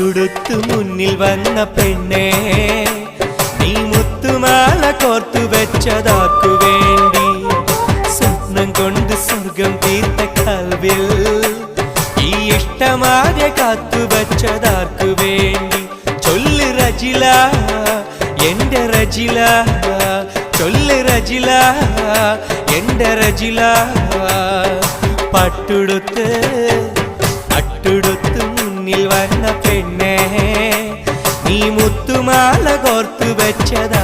പട്ടുടുത്തു മുന്നിൽ വന്ന പെണ്ണേ നീ മുത്തുമാല കോർത്തു വെച്ചതാർക്കു വേണ്ടി സ്വപ്നം കൊണ്ട് സ്വർഗം തീർത്ത കൽവിൽ ഈ ഇഷ്ടമാരെ കാത്തു വെച്ചതാർക്കു വേണ്ടി ചൊല്ല് റജില എന്റെ റജില ചൊല്ല് റജില എന്റെ റജില പട്ടുടുത്ത് മുന്നിൽ വന്ന പെണ്ണേ നീ മുത്തുമാല കോർത്തു വെച്ചതാ